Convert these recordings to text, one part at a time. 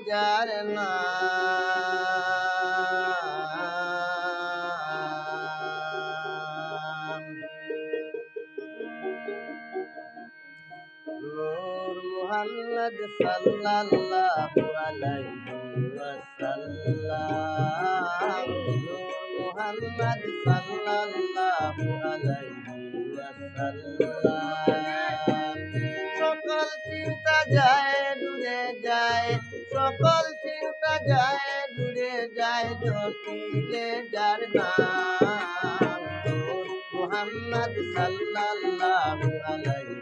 যার নাম নূর মুহাম্মদ সাল্লাল্লাহু আলাইহি ওয়াসাল্লাম নূর মুহাম্মদ সাল্লাল্লাহু আলাইহি ওয়াসাল্লাম সকল চিন্তা যায় দূরে যায় সকল চিন্তা যায় দূরে যায় জপিলে যার নাম নূর মুহাম্মদ সাল্লাল্লাহু আলাইহি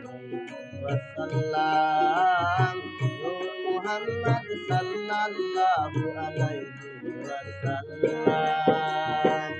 ওয়াসাল্লাম নূর মুহাম্মদ সাল্লাল্লাহু আলাইহি ওয়াসাল্লাম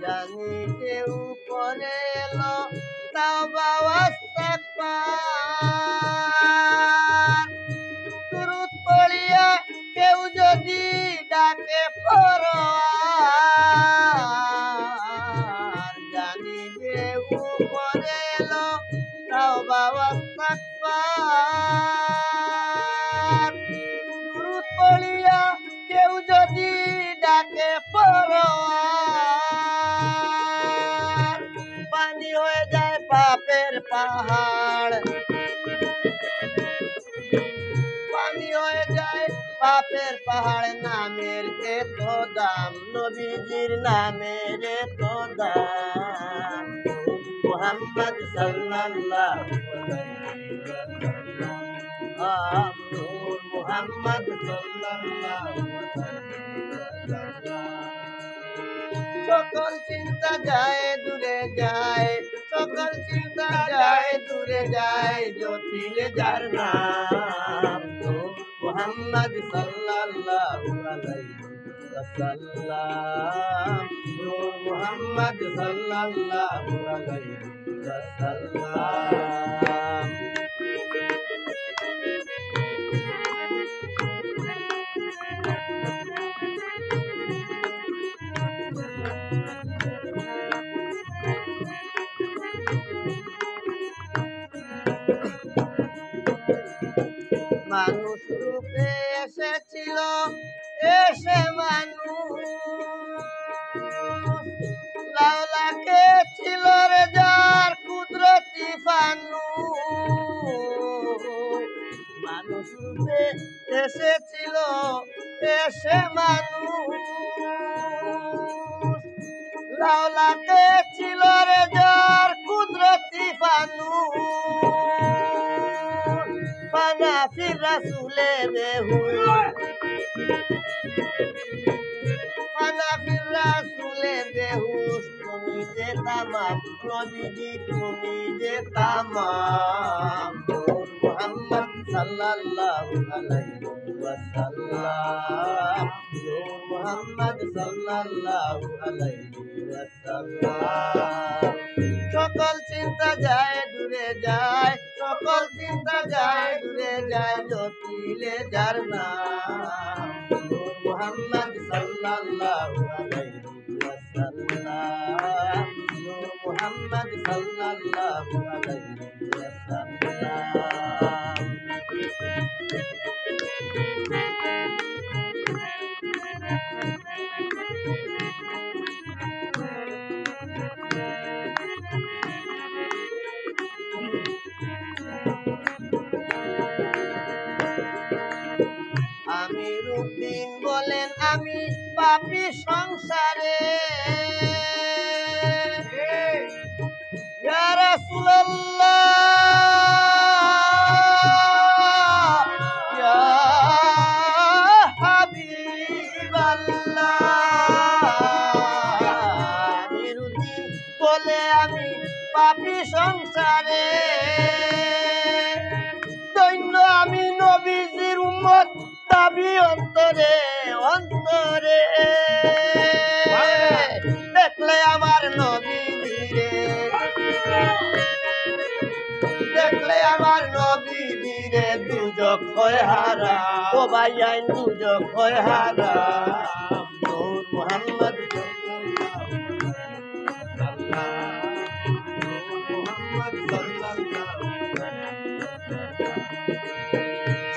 জানি কেউ করে এলো তাওবা ওয়াস্তাগফার দুরূদ পড়িয়া কেউ যদি ডাকে পরোয়ার জানি কেউ করে এলো তাওবা ওয়াস্তাগফার দুরূদ পড়িয়া কেউ যদি ডাকে পরোয়ার পানি হয়ে যায় পাপের পাহাড় পানি হয়ে যায় পাপের পাহাড় নামের এত দাম নবীজির নামের এত দাম মুহাম্মদ সাল্লাল্লাহু আলাইহি ওয়াসাল্লাম নূর মুহাম্মদ সাল্লাল্লাহু আলাইহি ওয়াসাল্লাম সকল চিন্তা যায় দূরে যায় সকল চিন্তা যায় দূরে যায় জপিলে যার নাম নূর মুহাম্মদ সাল্লাল্লাহু আলাইহি ওয়াসাল্লাম নূর মুহাম্মদ সাল্লাল্লাহু আলাইহি ওয়াসাল্লাম মানুষ রূপে এসেছিল এসে মানুষ লাউলাকে ছিল রে যার কুদরতি ফানুষ মানুষ রূপে এসেছিল এসে মানুষ লাউলাকে ছিল রে যার কুদরতি ফানুষ ফানাফির রাসূলে বেহুশ ফানাফির রাসূলে বেহুশ তুমি যে তামাম নবীজি তুমি যে তামাম নূর মুহাম্মদ সাল্লাল্লাহু আলাইহি ওয়াসাল্লাম নূর মুহাম্মদ সাল্লাল্লাহু আলাইহি ওয়াসাল্লাম সকল চিন্তা যায় দূরে যায় সকল চিন্তা যায় দূরে যায় জপিলে যার নাম নূর মুহাম্মদ সাল্লাল্লাহু আলাইহি ওয়াসাল্লাম নূর মুহাম্মদ সাল্লাল্লাহু আলাইহি ওয়াসাল্লাম আমিরুদ্দিন বলেন আমি পাপী সংসারে ইয়া রাসূলুল্লাহ ইয়া হাবিবাল্লাহ আমিরুদ্দিন বলে আমি পাপী সংসারে দৈন্য আমি নবীজির উম্মত দাবি অন্তরে অন্তরে দেখলে আমার নবীজিরে দেখলে আমার নবী দিরে দুজক হয় হারাম ও ভাই আইন দুজক হয় হারাম নূর মুহাম্মদ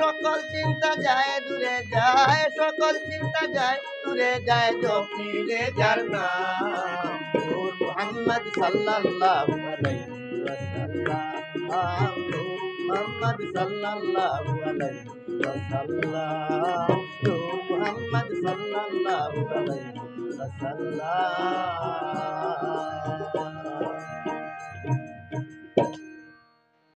সকল চিন্তা যায় দূরে যায় সকল চিন্তা যায় দূরে যায় জপিলে যার নাম নূর মুহাম্মদ সাল্লাল্লাহু আলাইহি ওয়াসাল্লাম নূর মুহাম্মদ সাল্লাল্লাহু আলাইহি ওয়াসাল্লাম নূর মুহাম্মদ সাল্লাল্লাহু আলাইহি ওয়াসাল্লাম